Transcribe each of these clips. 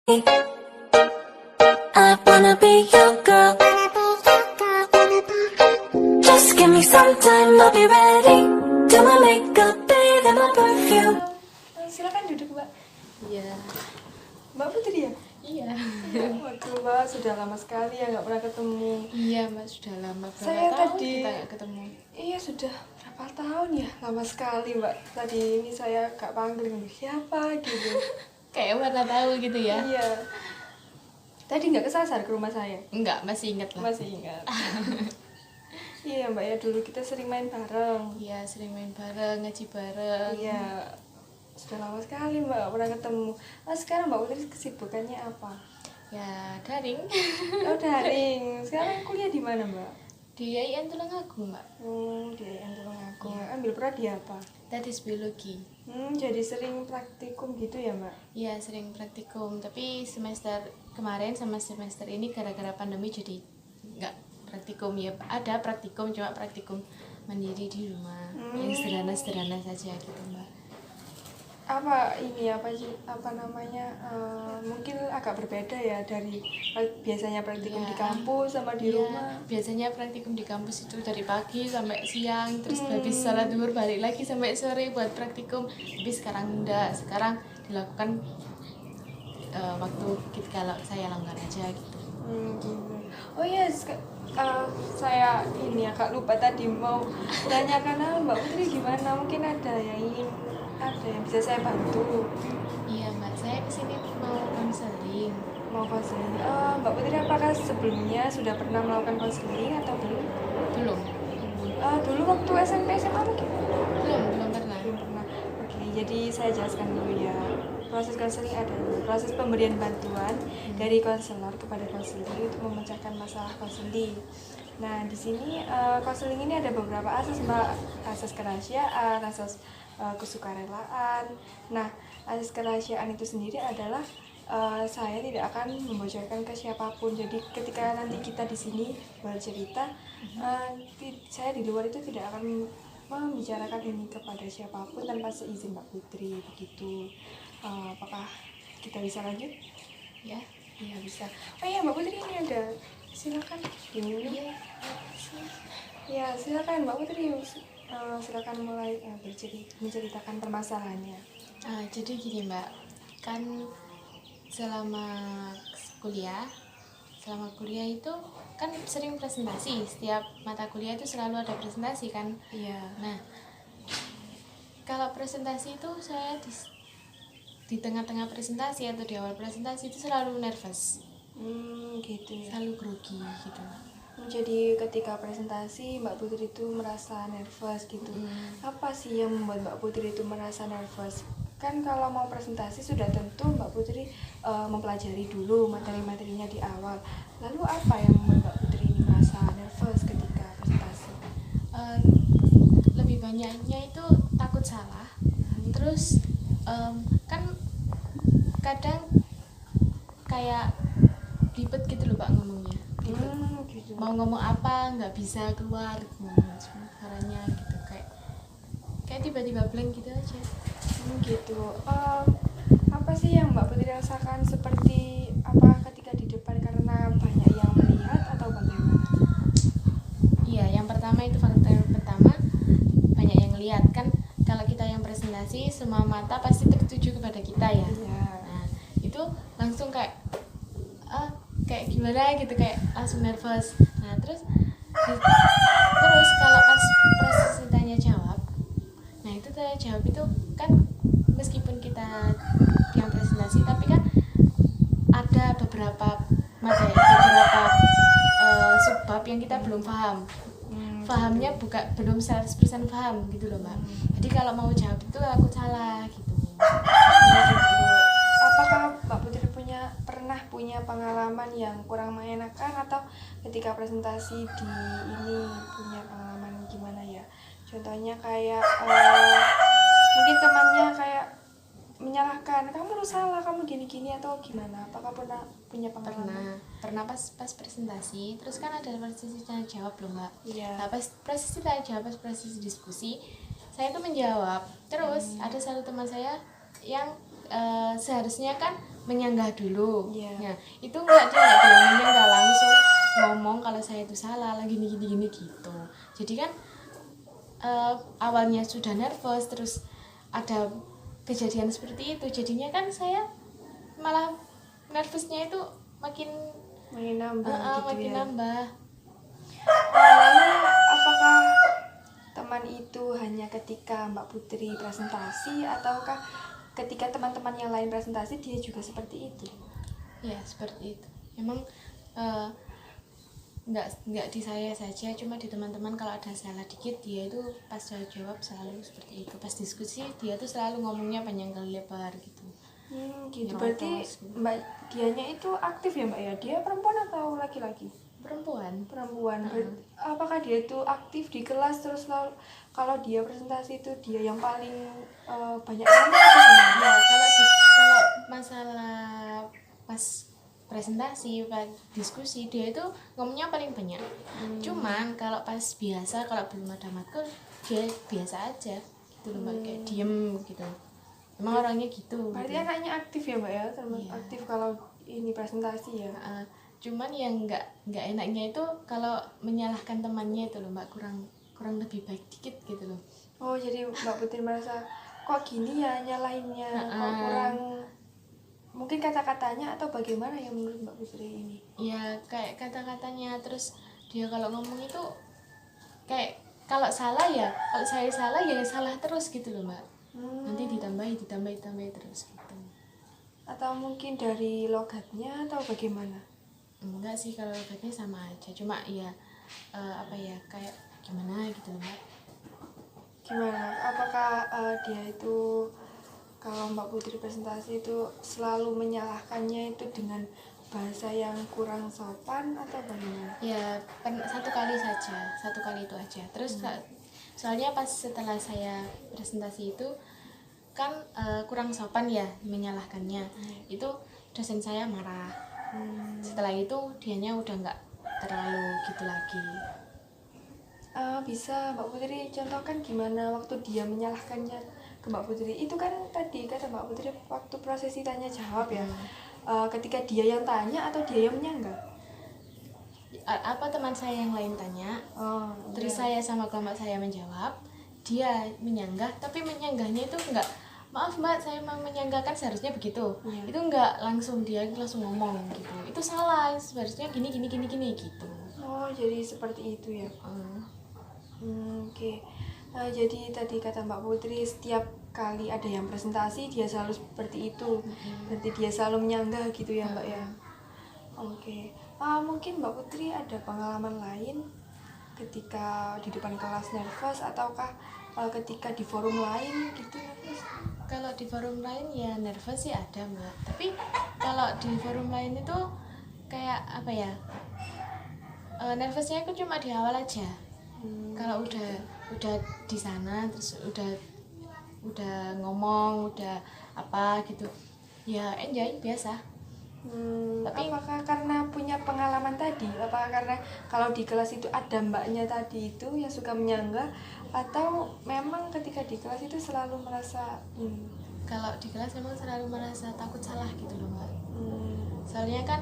I wanna be your girl. Just give me some time, I'll be ready. Do my makeup, bathe in my perfume. Silakan duduk, Mbak. Iya. Mbak Putri ya? Iya. Waduh, Mbak, sudah lama sekali ya nggak pernah ketemu. Iya, Mbak, sudah lama. Berapa Saya tahun tadi kita nggak ketemu? Iya, sudah berapa tahun ya? Lama sekali, Mbak. Tadi ini saya gak panggil siapa gitu. Kayak warna tahu gitu ya? Iya. Tadi nggak kesasar ke rumah saya? Enggak, masih ingat lah. Masih ingat. Iya, Mbak, ya dulu kita sering main bareng. Iya, sering main bareng, ngaji bareng. Iya. Sudah lama sekali Mbak nggak pernah ketemu. Nah, sekarang Mbak Putri kesibukannya apa? Ya, daring. Oh, daring. Sekarang kuliah di mana, Mbak? Di IAIN Tulungagung, Mbak. Di IAIN Tulungagung. Ambil prodi apa? Tesis biologi. Jadi sering praktikum gitu ya, Mbak? Iya, sering praktikum. Tapi semester kemarin sama semester ini gara-gara pandemi jadi nggak praktikum. Ya, ada praktikum, cuma praktikum mandiri di rumah. Yang sederhana-sederhana saja gitu, Mbak. Apa namanya, mungkin agak berbeda ya dari biasanya praktikum di kampus sama di rumah. Biasanya praktikum di kampus itu dari pagi sampai siang, terus habis salat zuhur balik lagi sampai sore buat praktikum. Tapi sekarang enggak, sekarang dilakukan waktu kalau saya longgar aja gitu. Gitu. Oh iya, saya ini agak lupa tadi mau tanyakan Mbak Putri gimana, mungkin ada yang bisa saya bantu. Iya, Mbak, saya kesini mau konseling. Mbak Putri apakah sebelumnya sudah pernah melakukan konseling atau belum? Belum Dulu waktu SMP SMA mungkin? belum pernah. Belum pernah. Oke, jadi saya jelaskan dulu ya. Proses konseling adalah proses pemberian bantuan dari konselor kepada konseling untuk memecahkan masalah konseling. Nah, di sini konseling ini ada beberapa asas, Mbak. Asas kerahasiaan, asas kesukarelaan. Nah, asas kerahasiaan itu sendiri adalah saya tidak akan membocorkan ke siapapun. Jadi ketika nanti kita di sini bercerita, saya di luar itu tidak akan membicarakan ini kepada siapapun tanpa seizin Mbak Putri, begitu. Apakah kita bisa lanjut? Ya. Iya, bisa. Oh iya, Mbak Putri ini ada. Silakan. Iya. Ya, silakan Mbak Putri. Silakan mulai menceritakan permasalahannya. Jadi gini, Mbak, kan selama kuliah itu kan sering presentasi. Setiap mata kuliah itu selalu ada presentasi kan. Iya. Nah, kalau presentasi itu saya di tengah-tengah presentasi atau di awal presentasi itu selalu nervous. Gitu ya. Selalu grogi gitu. Jadi ketika presentasi Mbak Putri itu merasa nervous gitu. Apa sih yang membuat Mbak Putri itu merasa nervous? Kan kalau mau presentasi sudah tentu Mbak Putri mempelajari dulu materi-materinya di awal. Lalu apa yang membuat Mbak Putri ini merasa nervous ketika presentasi? Lebih banyaknya itu takut salah. Terus kan kadang kayak ribet gitu loh Pak ngomongnya. Gitu. Mau ngomong apa nggak bisa keluar suaranya gitu, kayak tiba-tiba blank gitu aja. Gitu. Apa sih yang Mbak Putri rasakan seperti apa ketika di depan, karena banyak yang melihat atau bagaimana? Iya, yang pertama itu faktor yang pertama, banyak yang lihat kan. Kalau kita yang presentasi semua mata pasti tertuju kepada kita ya. Nah, itu langsung kayak gimana gitu, kayak langsung nervous. Nah, terus kalau pas proses tanya jawab, nah itu tanya jawab itu kan meskipun kita yang presentasi tapi kan ada beberapa materi, subbab yang kita belum paham. Pahamnya belum 100% paham gitu loh, Mbak. Jadi kalau mau jawab itu aku salah gitu. Apakah Mbak Putri pernah punya pengalaman yang kurang mengenakan, atau ketika presentasi di ini punya pengalaman gimana ya? Contohnya kayak mungkin temannya kayak menyalahkan, kamu lu salah, kamu gini-gini, atau gimana? Apakah pernah punya pengalaman? Pernah pas presentasi, terus kan ada presisi tanya jawab loh, Mbak. Iya. Nah, pas presisi tanya jawab, pas presisi diskusi, saya tuh menjawab. Terus ada satu teman saya yang seharusnya kan menyanggah dulu. Iya. Ya, itu enggak, dia enggak bilang menyanggah, langsung ngomong kalau saya itu salah, lagi gini gitu. Jadi kan awalnya sudah nervous, terus ada kejadian seperti itu, jadinya kan saya malah nervousnya itu makin makin nambah gitu makin ya. nambah. Lalu apakah teman itu hanya ketika Mbak Putri presentasi, ataukah ketika teman-teman yang lain presentasi dia juga seperti itu? Ya seperti itu. Memang nggak di saya saja, cuma di teman-teman kalau ada salah dikit dia itu pas saya jawab selalu seperti itu. Pas diskusi dia tuh selalu ngomongnya panjang kali lebar gitu. Gitu. Ya, Berarti terus. Mbak dianya itu aktif ya Mbak ya? Dia perempuan atau laki-laki? Perempuan. Apakah dia itu aktif di kelas, terus kalau dia presentasi itu dia yang paling banyak ngomong atau gimana? Ya kalau masalah pas presentasi, pas diskusi dia itu ngomongnya paling banyak. Cuman kalau pas biasa, kalau belum ada matkul dia biasa aja gitu loh Mbak, kayak diem gitu. Emang orangnya gitu. Berarti gitu. Anaknya aktif ya Mbak ya? Iya. Aktif kalau ini presentasi ya? Cuman yang nggak enaknya itu kalau menyalahkan temannya itu loh Mbak, kurang lebih baik dikit gitu loh. Oh, jadi Mbak Putri merasa kok gini ya nyalahinnya, kok kurang, mungkin kata-katanya atau bagaimana yang menurut Mbak Putri ini? Ya kayak kata-katanya, terus dia kalau ngomong itu kayak kalau salah ya, kalau saya salah ya salah terus gitu loh Mbak. Nanti ditambahi terus gitu. Atau mungkin dari logatnya atau bagaimana? Enggak sih, kalau logatnya sama aja, cuma ya apa ya, kayak gimana gitu loh Mbak. Gimana? Apakah dia itu kalau Mbak Putri presentasi itu selalu menyalahkannya itu dengan bahasa yang kurang sopan atau bagaimana? Ya satu kali itu aja. Terus soalnya pas setelah saya presentasi itu kan kurang sopan ya menyalahkannya. Itu dosen saya marah. Setelah itu dianya udah nggak terlalu gitu lagi. Bisa Mbak Putri contohkan gimana waktu dia menyalahkannya ke Mbak Putri? Itu kan tadi kata Mbak Putri waktu prosesi tanya jawab ya. Ketika dia yang tanya atau dia yang menyanggah? Apa teman saya yang lain tanya, terus saya sama kelompok saya menjawab, dia menyanggah, tapi menyanggahnya itu enggak, maaf Mbak saya mau menyanggah, kan seharusnya begitu. Itu enggak langsung, dia langsung ngomong gitu, itu salah, seharusnya gini gitu. Oh, jadi seperti itu ya. Oke. Jadi tadi kata Mbak Putri setiap kali ada yang presentasi dia selalu seperti itu. Berarti dia selalu menyanggah gitu ya Mbak ya. Oke. Mungkin Mbak Putri ada pengalaman lain ketika di depan kelas nervous, ataukah ketika di forum lain gitu nervous? Kalau di forum lain ya nervous sih ada Mbak, tapi kalau di forum lain itu kayak apa ya, nervousnya itu cuma di awal aja. Kalau udah di sana, terus udah ngomong, udah apa gitu ya enjoy biasa. Tapi apakah karena punya pengalaman tadi, apakah karena kalau di kelas itu ada mbaknya tadi itu yang suka menyanggah, atau memang ketika di kelas itu selalu merasa Kalau di kelas memang selalu merasa takut salah gitu loh Mbak. Soalnya kan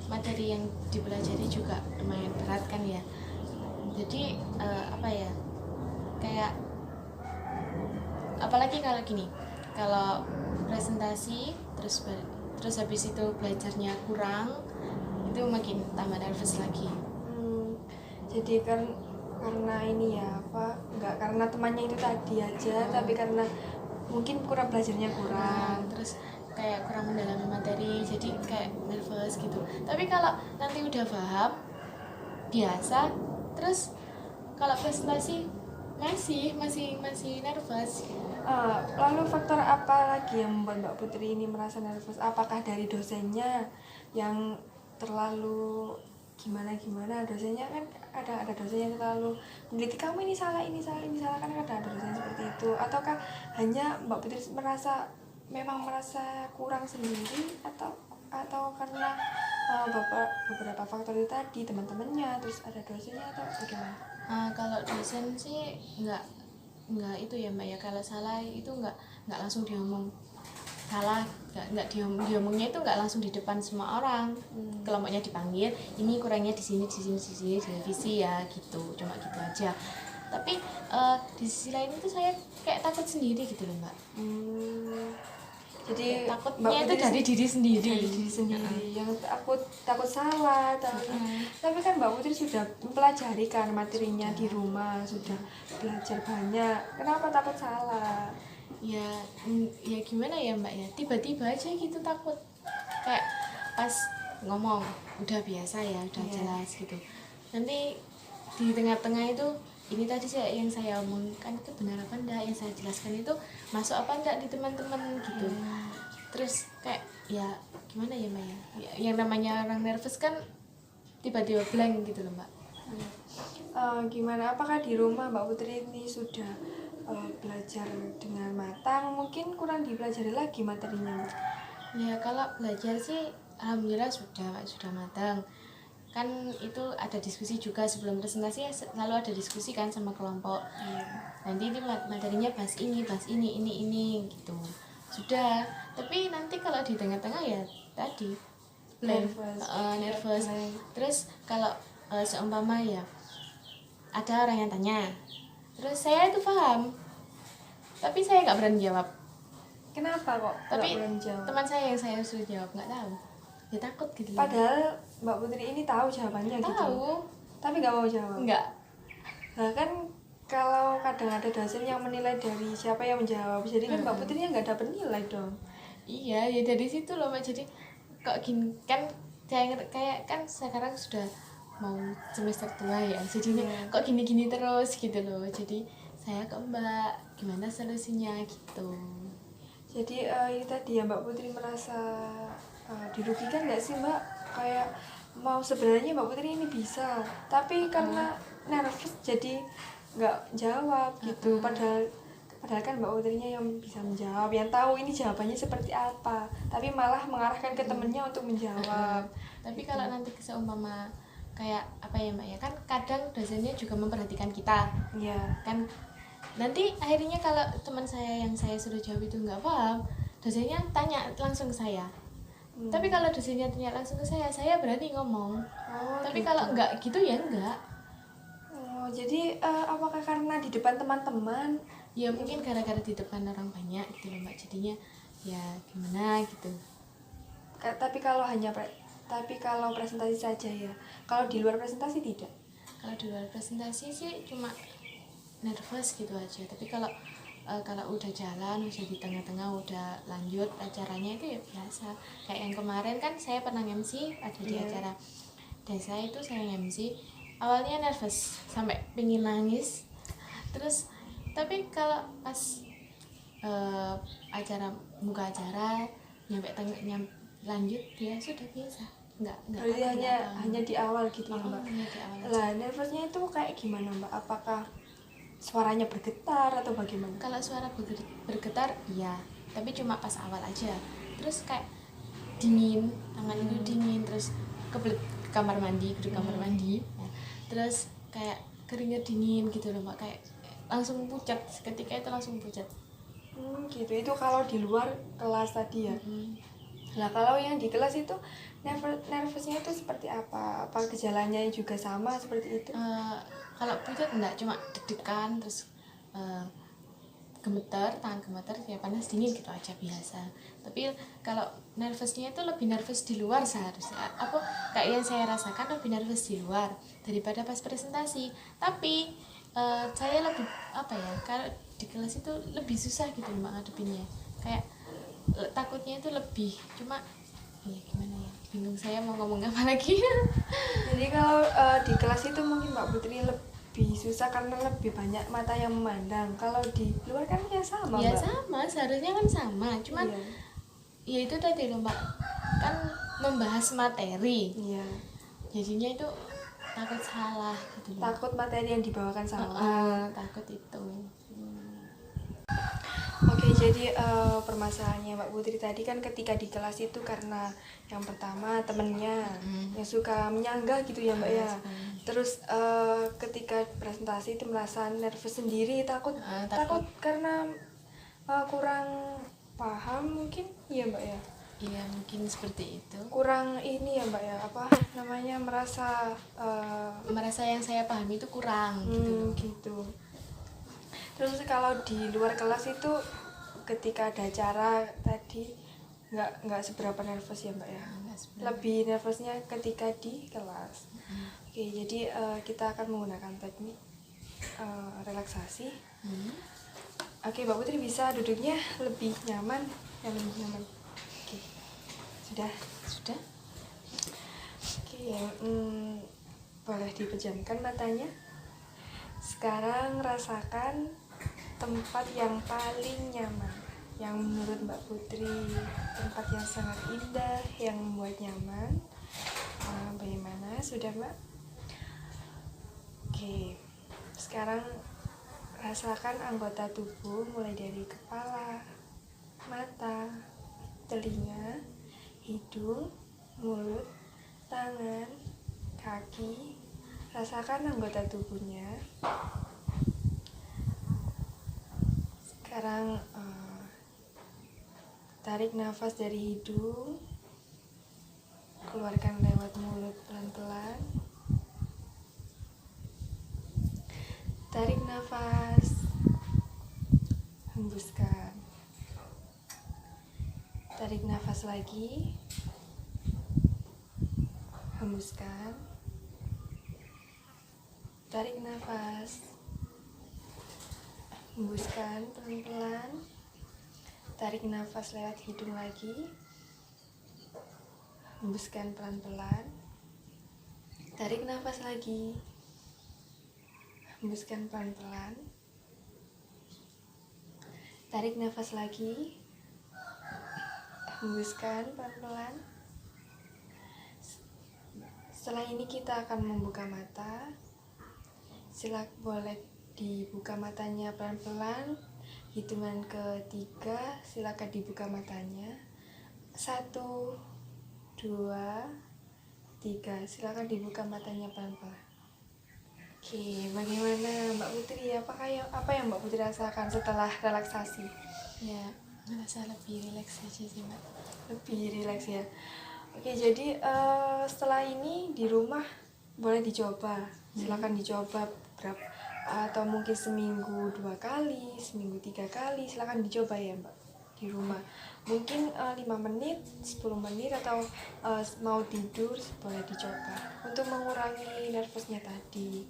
materi yang dipelajari juga lumayan berat kan ya. Jadi apa ya, kayak apalagi kalau gini, kalau presentasi terus habis itu belajarnya kurang, itu makin tambah nervous lagi. Jadi karena ini ya apa, nggak karena temannya itu tadi aja, tapi karena mungkin belajarnya kurang. Terus kayak kurang mendalami materi, jadi kayak nervous gitu. Tapi kalau nanti udah paham biasa, terus kalau presentasi masih nervous. Lalu faktor apa lagi yang membuat Mbak Putri ini merasa nervous? Apakah dari dosennya yang terlalu gimana, dosennya kan ada dosen yang terlalu meneliti kamu ini salah kan ada dosen seperti itu, ataukah hanya Mbak Putri memang merasa kurang sendiri, atau karena beberapa faktor itu tadi, teman-temannya, terus ada dosennya, atau bagaimana? Kalau dosen sih nggak itu ya Mbak ya, kalau salah itu nggak langsung diomong, salah, nggak diomongnya itu nggak langsung di depan semua orang. Kelompoknya dipanggil, ini kurangnya di sini di revisi ya gitu, cuma gitu aja. Tapi di sisi lain itu saya kayak takut sendiri gitu loh mbak. Jadi Takutnya itu dari diri sendiri. Dari diri sendiri yang takut salah tapi kan Mbak Putri sudah mempelajari kan materinya di rumah, sudah belajar banyak, kenapa takut salah? Ya gimana ya mbak ya, tiba-tiba aja gitu takut, kayak pas ngomong udah biasa ya, udah jelas gitu, nanti di tengah-tengah itu ini tadi yang saya omongkan itu benar apa enggak, yang saya jelaskan itu masuk apa enggak di teman-teman gitu. Terus kayak ya gimana ya mbak ya, yang namanya orang nervous kan tiba-tiba blank gitu loh mbak. Gimana, apakah di rumah Mbak Putri ini sudah belajar dengan matang, mungkin kurang dipelajari lagi materinya Mbak? Ya kalau belajar sih alhamdulillah sudah matang. Kan itu ada diskusi juga sebelum presentasi, ya selalu ada diskusi kan sama kelompok. Nanti ini materinya bahas ini gitu. Sudah, tapi nanti kalau di tengah-tengah ya tadi nervous. Terus kalau seumpama ya ada orang yang tanya, terus saya itu paham, tapi saya nggak berani jawab. Kenapa kok Tapi nggak berani jawab? teman saya yang saya suruh jawab nggak tahu, ya takut gitu. Padahal Mbak Putri ini tahu jawabannya gitu. Tahu, Tapi nggak mau jawab. nggak. Nah kan kalau kadang ada dosen yang menilai dari siapa yang menjawab, jadi kan Mbak Putri yang nggak dapat nilai dong. Iya, ya dari situ loh mbak. Jadi kok gini kan, saya kayak kan sekarang sudah mau semester tua ya, jadinya kok gini-gini terus gitu loh. Jadi saya ke mbak, gimana solusinya gitu. Jadi ini tadi ya Mbak Putri merasa dirugikan nggak sih Mbak? Kayak mau sebenarnya Mbak Putri ini bisa, tapi karena nervous jadi nggak jawab gitu. Padahal kan Mbak Putrinya yang bisa menjawab, yang tahu ini jawabannya seperti apa, tapi malah mengarahkan ke temennya untuk menjawab. Tapi kalau nanti seumpama kayak apa ya mbak ya, kan kadang dosennya juga memperhatikan kita Iya. kan, nanti akhirnya kalau teman saya yang saya suruh jawab itu nggak paham, dosennya tanya langsung ke saya. Tapi kalau dosennya tanya langsung ke saya berani ngomong. Tapi gitu. kalau enggak gitu ya enggak. Jadi apakah karena di depan teman-teman? Ya mungkin gara-gara di depan orang banyak gitu loh mbak, jadinya ya gimana gitu. Tapi kalau presentasi saja ya. Kalau di luar presentasi tidak. Kalau di luar presentasi sih cuma nervous gitu aja. Tapi kalau udah jalan, udah di tengah-tengah, udah lanjut acaranya itu ya biasa. Kayak yang kemarin kan saya pernah MC, ada di acara desa itu saya MC. Awalnya nervous sampai pengen nangis. Terus tapi kalau pas buka acara nyampe lanjut ya sudah biasa. Enggak Berarti hanya di awal gitu ya Mbak. Lah nervousnya itu kayak gimana Mbak? Apakah suaranya bergetar atau bagaimana? Kalau suara bergetar iya, tapi cuma pas awal aja. Terus kayak dingin, tangan itu dingin, terus kebelet ke kamar mandi, ya. Terus kayak keringet dingin gitu loh mbak, kayak langsung pucat, seketika itu langsung pucat. Gitu, itu kalau di luar kelas tadi ya. Nah kalau yang di kelas itu nervousnya itu seperti apa? Apa gejalanya juga sama seperti itu? Kalau pucat enggak, cuma deg-degan, terus gemeter, tangan gemeter, ya panas dingin gitu aja biasa. Tapi kalau nervousnya itu lebih nervous di luar seharusnya. Apa kayak yang saya rasakan lebih nervous di luar daripada pas presentasi. Tapi saya lebih apa ya? Kalau di kelas itu lebih susah gitu mbak ngadepinnya. Kayak takutnya itu lebih, cuma ya gimana ya, bingung saya mau ngomong apa lagi. Jadi kalau di kelas itu mungkin Mbak Putri lebih susah karena lebih banyak mata yang memandang. Kalau di luar kan ya sama ya Mbak. sama, seharusnya kan sama, cuman ya itu tadi loh mbak, kan membahas materi, jadinya itu takut salah gitu loh. Takut materi yang dibawakan salah. Takut itu. Oke, jadi permasalahannya Mbak Putri tadi kan ketika di kelas itu karena yang pertama temennya yang suka menyanggah gitu ya Mbak ya. Terus ketika presentasi itu merasa nervous sendiri, takut karena kurang paham mungkin ya Mbak ya. Iya, mungkin seperti itu. Kurang ini ya Mbak ya, apa namanya, merasa Merasa yang saya pahami itu kurang gitu. gitu. Terus kalau di luar kelas itu ketika ada acara tadi nggak seberapa nervous ya Mbak ya. Enggak sebenarnya. Lebih nervousnya ketika di kelas. Oke, jadi kita akan menggunakan teknik relaksasi. Oke, Mbak Putri bisa duduknya lebih nyaman, yang lebih nyaman. Oke, sudah. Oke, boleh dipejamkan matanya. Sekarang rasakan tempat yang paling nyaman, yang menurut Mbak Putri tempat yang sangat indah, yang membuat nyaman. Bagaimana? Sudah Mbak? Oke, sekarang rasakan anggota tubuh mulai dari kepala, mata, telinga, hidung, mulut, tangan, kaki. Rasakan anggota tubuhnya. Sekarang tarik nafas dari hidung, keluarkan lewat mulut pelan-pelan. Tarik nafas, hembuskan. Tarik nafas lagi, hembuskan. Tarik nafas, hembuskan pelan-pelan. Tarik nafas lewat hidung lagi, hembuskan pelan-pelan. Tarik nafas lagi, hembuskan pelan-pelan. Tarik nafas lagi, hembuskan pelan-pelan. Setelah ini kita akan membuka mata. Boleh dibuka matanya pelan-pelan. Hitungan ketiga, silakan dibuka matanya. 1, 2, 3. Silakan dibuka matanya pelan-pelan. Oke, bagaimana Mbak Putri? Apa yang Mbak Putri rasakan setelah relaksasi? Ya, merasa lebih rileks aja sih Mbak. Lebih rileks ya. Oke, jadi setelah ini di rumah boleh dicoba. Silakan dicoba atau mungkin seminggu 2 kali, seminggu 3 kali. Silakan dicoba ya Mbak di rumah. Mungkin 5 menit, 10 menit atau mau tidur boleh dicoba untuk mengurangi nervousnya tadi.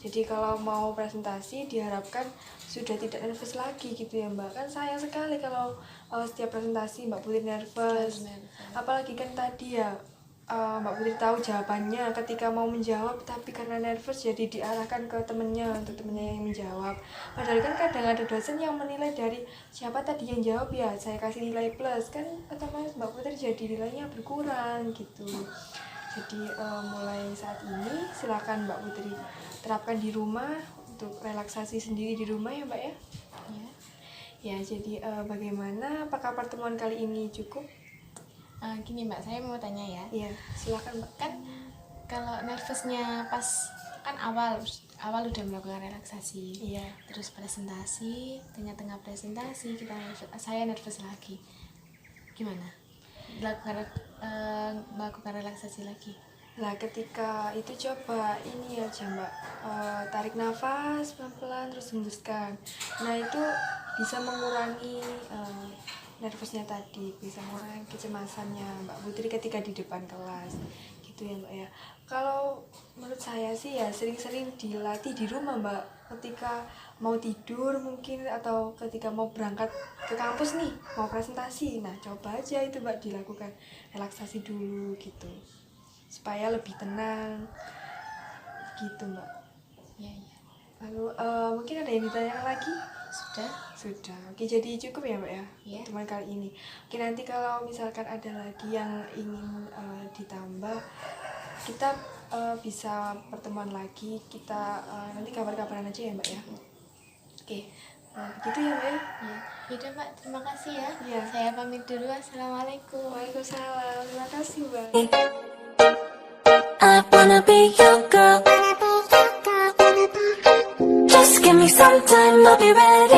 Jadi kalau mau presentasi diharapkan sudah tidak nervous lagi gitu ya Mbak. Kan sayang sekali kalau setiap presentasi Mbak Putri nervous. Apalagi kan tadi ya Mbak Putri tahu jawabannya ketika mau menjawab, tapi karena nervous jadi diarahkan ke temennya untuk temennya yang menjawab. Padahal kan kadang ada dosen yang menilai dari siapa tadi yang jawab, ya saya kasih nilai plus, kan otomatis Mbak Putri jadi nilainya berkurang gitu. Jadi mulai saat ini silakan Mbak Putri terapkan di rumah untuk relaksasi sendiri di rumah ya Mbak ya. Ya, jadi bagaimana? Apakah pertemuan kali ini cukup? Gini Mbak, saya mau tanya ya. Iya, silakan Mbak. Kan kalau nervousnya pas kan awal udah melakukan relaksasi. Iya. Terus presentasi, tengah-tengah presentasi saya nervous lagi. Gimana? Melakukan relaksasi lagi. Nah, ketika itu coba ini aja Mbak, tarik nafas pelan-pelan terus hembuskan. Nah, itu bisa mengurangi nervousnya tadi, bisa mengurangi kecemasannya Mbak Putri ketika di depan kelas gitu ya Mbak ya. Kalau menurut saya sih ya sering-sering dilatih di rumah Mbak, ketika mau tidur mungkin atau ketika mau berangkat ke kampus nih, mau presentasi. Nah, coba aja itu Mbak dilakukan relaksasi dulu gitu, supaya lebih tenang gitu Mbak. Iya. Lalu mungkin ada yang ditanyakan lagi? Sudah. Oke, jadi cukup ya Mbak ya teman kali ini. Oke, nanti kalau misalkan ada lagi yang ingin ditambah, kita bisa pertemuan lagi. Kita nanti kabar-kabaran aja ya Mbak ya. Oke, begitu ya Mbak ya. Yaudah Mbak, terima kasih ya. Iya. Saya pamit dulu. Assalamualaikum. Waalaikumsalam. Terima kasih Mbak. I wanna be your girl. Just give me some time, I'll be ready.